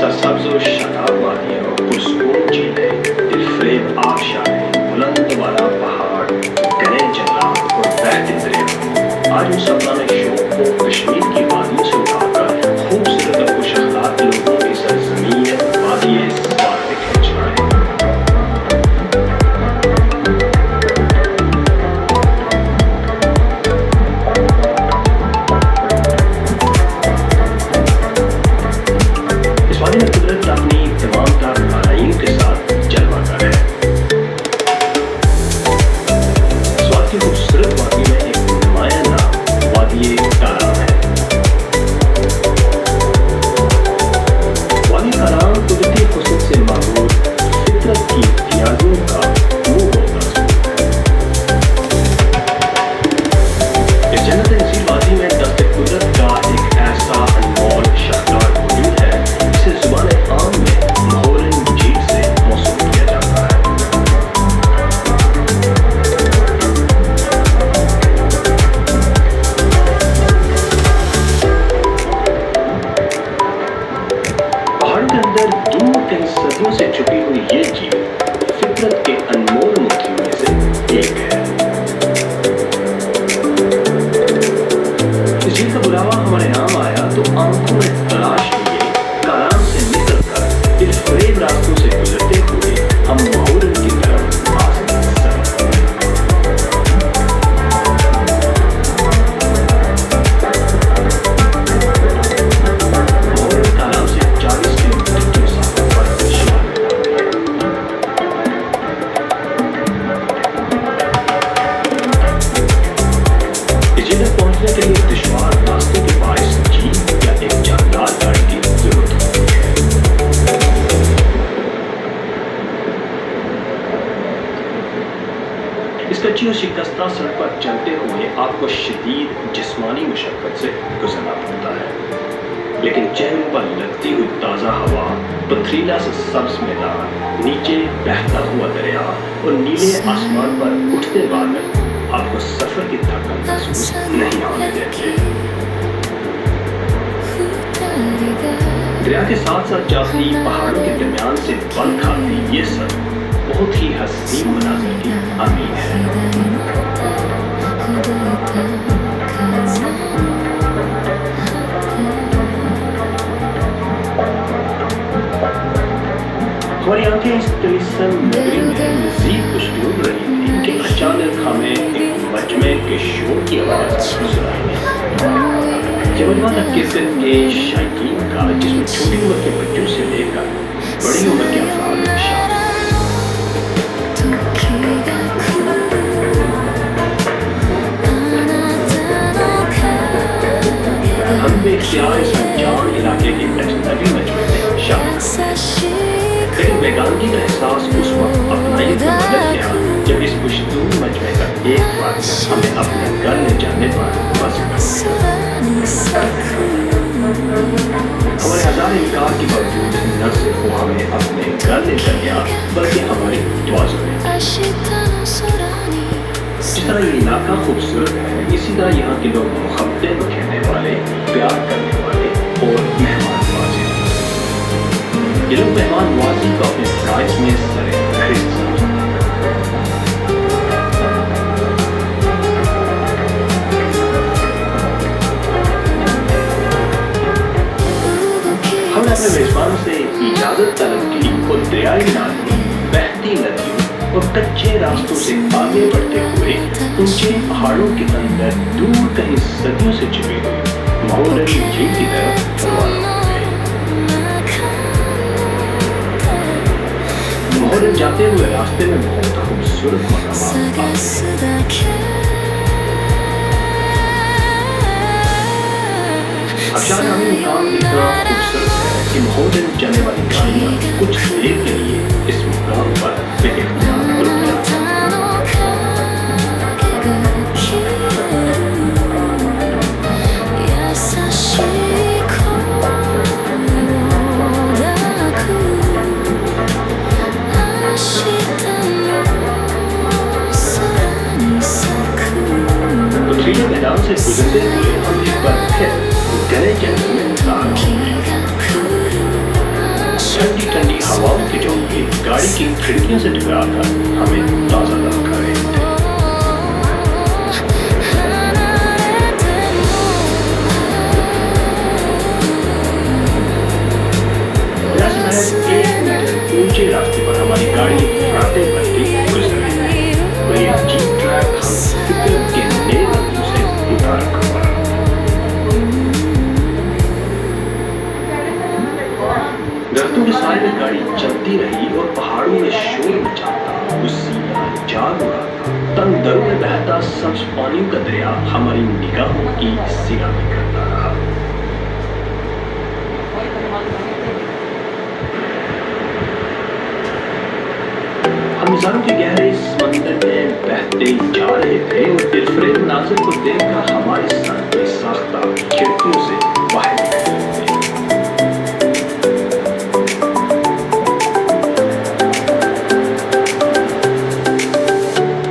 सरसब्ज़ व शादाब वादियाँ पुरसकून झीलें, दिलफरेब आबशारें, बुलंद वाला पहाड़, घने जंगलात और बहते दरिया आज उस अपनाने शौक को कश्मीर की वादियों से उठाकर खूबसूरत और खुश अखलाक लोगों की सरजमीन वादिये स्वार में खींच रहा है। इस वादी में कुदरत अपनी तमाम तर बालाइयों के साथ जलवागर है। इस वादी की खूबसूरत वादी में एक नुमाया नाम वादी काराम है। वादी काराम कुदरती हुस्न से मामूर फितरत की इम्तियाज़ों का मुंह बोलता है। इस जन्नत नसीब वादी में दस्त कुदरत का एक ऐसा अनमोल शानदार वजूद है जिसे ज़ुबान आम में माहौल जीत से मौसूफ किया जाता है। पहाड़ के अंदर दूर कई सदियों से छुपी हुई ये झील फितरत के अनमोल मोतियों में से एक है। इस झील का बुलावा हमारे नाम आया तो आंखों में तलाश लिए काराम से निकलकर दिलफरेब रास्तों से गुजरते हुए हम माहौल की तरफ आगे सफर हुए। माहौल काराम से 40 किलोमीटर की मुसाफत पर शिमाल में वाक़ है। इस झील तक पहुंचने के लिए दुश्वार रास्तों के बाइस जीप या एक जानदार गाड़ी की जरूरत होती है। इस कच्ची और शिकस्ता सड़क पर चलते हुए आपको शदीद जिस्मानी मुशक्कत से गुजरना पड़ता है, लेकिन चेहरों पर लगती हुई ताज़ा हवा, पथरीला सा सब्ज मैदान, नीचे बहता हुआ दरिया और नीले आसमान पर उठते बादल आपको सफर की थकान महसूस नहीं होने देते। दरिया के साथ साथ जाती पहाड़ों के दरमियान से बल खाती ये सब बहुत ही हसीन मनाज़िर की अमीन है। हमारी आंखें इस तिलिस्म नगरी में मज़ीद कुछ डूब रही थी कि अचानक हमें एक मजमे के शोर की आवाज़ सुनाई दी। ये मजमा था किस्सत के शायकीन का जिसमें छोटी उम्र के बच्चों से लेकर बड़ी उम्र के अफराद शामिल हैं। हम बेख्तियार इस अनजान इलाके के अजनबी मजमे में शामिल हुए, लेकिन बेगानगी का एहसास उस वक्त अपनाई तो बदल गया जब इस पुश्तून मजमे का एक वाक़या हमें अपने घर ले जाने पर वाज़ेह हो गया। हमारे हज़ार इनकार के बावजूद न सिर्फ वो हमें अपने घर ले चल गया बल्कि हमारी दुआओं में। जिस तरह ये इलाका खूबसूरत है इसी तरह यहाँ के लोग मोहब्बतें बखेरने वाले, प्यार करने वाले और मेहमान नवाज़ हैं। ये लोग मेहमान नवाज़ी को अपने फ़राइज़ में सरे फहरिस्त समझते हैं। हमने अपने मेज़बान से इजाज़त तलब की और दरियाई नालियों, बहती नदियों और कच्चे रास्तों से आगे बढ़ते हुए ऊंचे पहाड़ों के अंदर दूर कहीं सदियों से छिपी हुई माहौल झील की तरफ रवाना हो गए। माहौल जाते हुए रास्ते में बहुत खूबसूरत मकामात अचानक हमें मुकाम इतना खूबसूरत है कि माहौल जाने वाली गाड़ियाँ कुछ देर के लिए इस मुकाम पर बेइख्तियार रुक जाती हैं। पथरीले मैदान से गुजरते हुए हम एक बार फिर घने जंगल में दाखिल हो गए। गाड़ी की खिड़कियों से टकराकर हमें ताजा दम कर रहे थे। एक मीटर ऊंचे रास्ते पर हमारी गाड़ी फराटे बनती गुजर रही थी। वही अजीब ट्रैक हम फिक्र के नए रंगों से उतार कर पड़ा। दरख्तों के साए में गाड़ी चलती रही और पहाड़ों में शोर मचाता वो सीधा जाग उड़ा था। तंग दरों में बहता सब्ज पानी का दरिया हमारी निगाहों की सिरानी करता रहा। हम नजारों के गहरे समंदर में बहते जा रहे थे और दिलफरेब नाज़िर को देखकर हमारे सर पे साख्ता खिड़कियों से बाहर निकल रहे थे।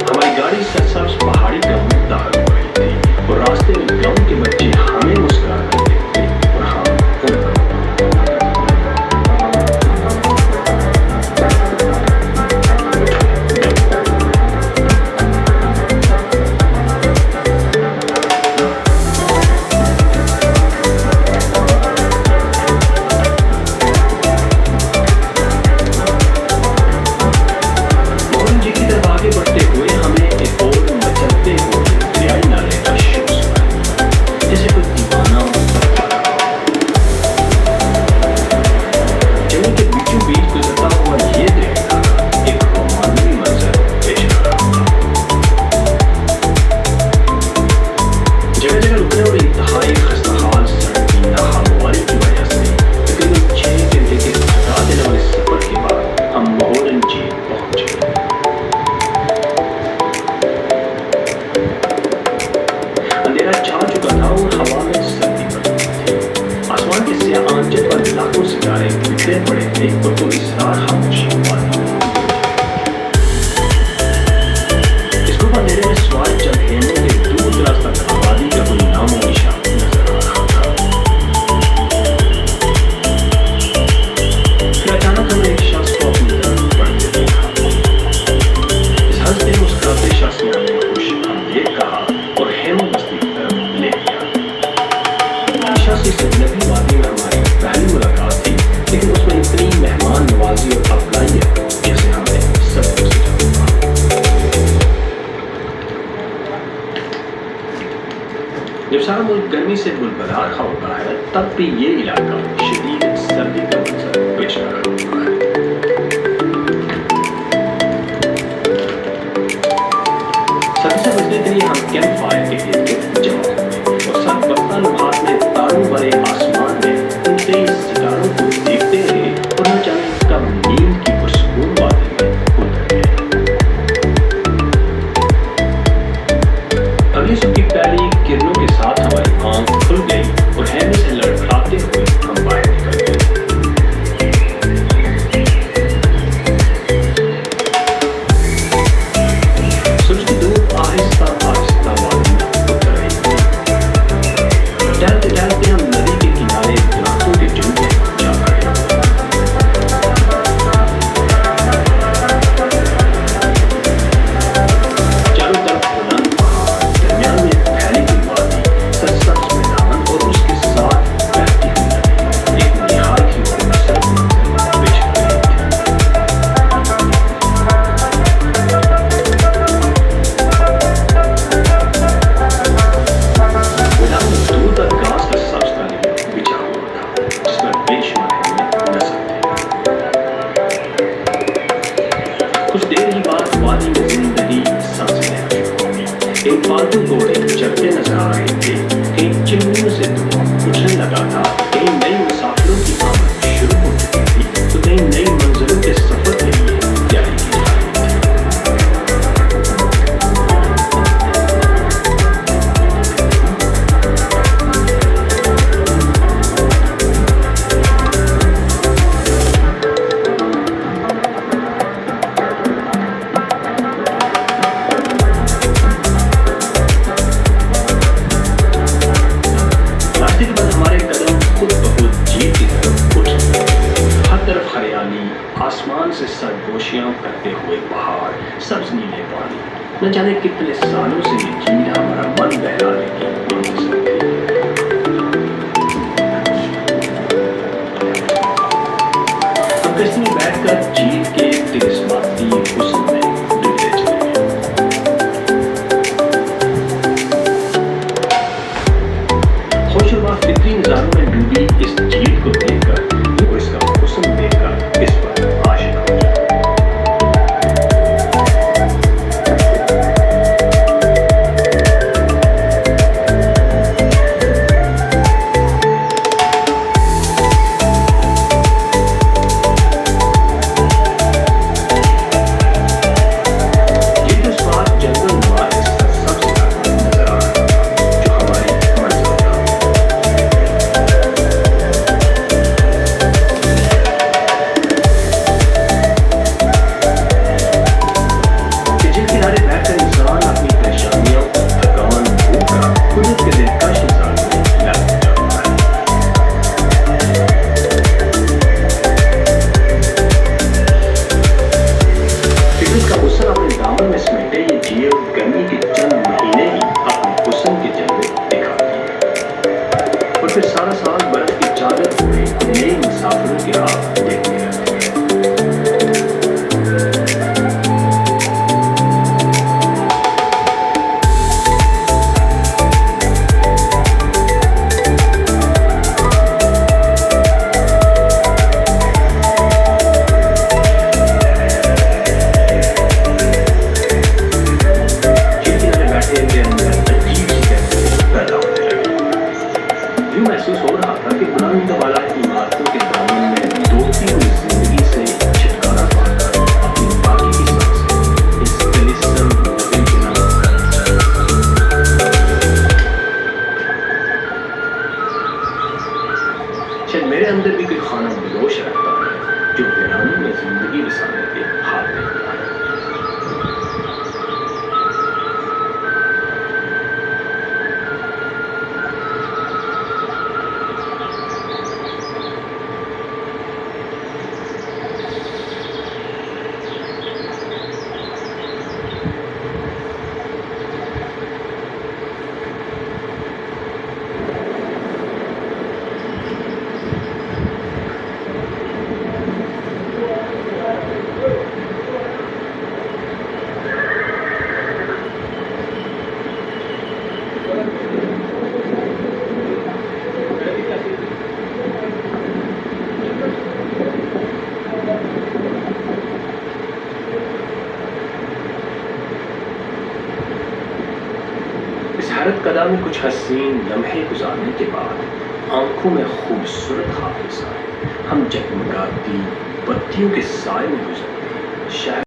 हमारी गाड़ी सरसब्ज पहाड़ी का मुद्दा हो रही थी और रास्ते में गांव के बच्चे हमें मुस्कुरा रहे थे और हम उनको। जब सारा मुल्क गर्मी से बुलबुला रहा होता है तब भी ये इलाका शदीद सर्दी का मंजर पेश कर रहा होता है। सर्दी से बचने के लिए हम कैंप फायर के इर्द जमा होते और सब वक्ता लम्हात में तारों भरे आसमान में उन तेज सितारों को देखते रहे और न जाने कब नींद की पुरसकून बातें में उतर गए। अगली सुबह की पहली किरणों के साथ हमारी आंख खुल गई और हैमे से लड़खड़ाते हुए हम बाहर निकल गए। सूरज की धूप आहिस्ता आहिस्ता वादी में उतर रही थी। टहलते टहलते हम नदी के किनारे दरख्तों के झुंड में जा खड़े हुए। चारों तरफ बुलंद पहाड़, दरमियान में फैली हुई वादी, सरसब्ज मैदान और उसके साथ बहती हुई नदी एक निहायत ही खूबसूरत मंजर पेश कर रही थी। मैदान में दूर तक घास का सब्ज कालीन बिछा हुआ था जिस पर बेशुमार हमें नजर थे। कुछ देर ही बाद वादी में जिंदगी सांसें लेना शुरू हो गई। एक पालतू घोड़े चलते नजर आ रहे थे। कहीं चिमनियों से धुआं उठने लगा था, कहीं नए मुसाफिरों की आमद शुरू हो चुकी थी तो कहीं नई मंजिलों के सफर के लिए तैयारी की जा रही थी। खामोशियां करते हुए पहाड़, सब्ज नीले पानी, न जाने कितने सालों से ये झील हमारा मन बहलाने की मुंतज़िर थी। हम कश्ती में बैठकर झील के तिलिस्माती हुस्न में डूबते चले गए। खुशनुमा फितरी नज़ारों में डूबी इस झील को देखकर, इसका हुस्न देखकर इस पर आशिक हो गया। फिर सारा साल बर्फ की चादर में नए मुसाफिरों की राह देखते रहते हैं। महसूस हो रहा था कि बुलंद वाला इमारतों के दामन में दौड़ती हुई जिंदगी से छुटकारा पाकर अपनी बाकी की सांसें इस तिलिस्म मोहरे के नाम शायद मेरे अंदर भी कोई खाना बदोश रहता है जो वीरानों में जिंदगी बसाने के हाथ में होता है। हैरत कदा में कुछ हसीन लम्हे गुजारने के बाद आंखों में खूबसूरत हाफिज़ आए। हम जगमगाती बत्तियों के साए में गुजरते शहर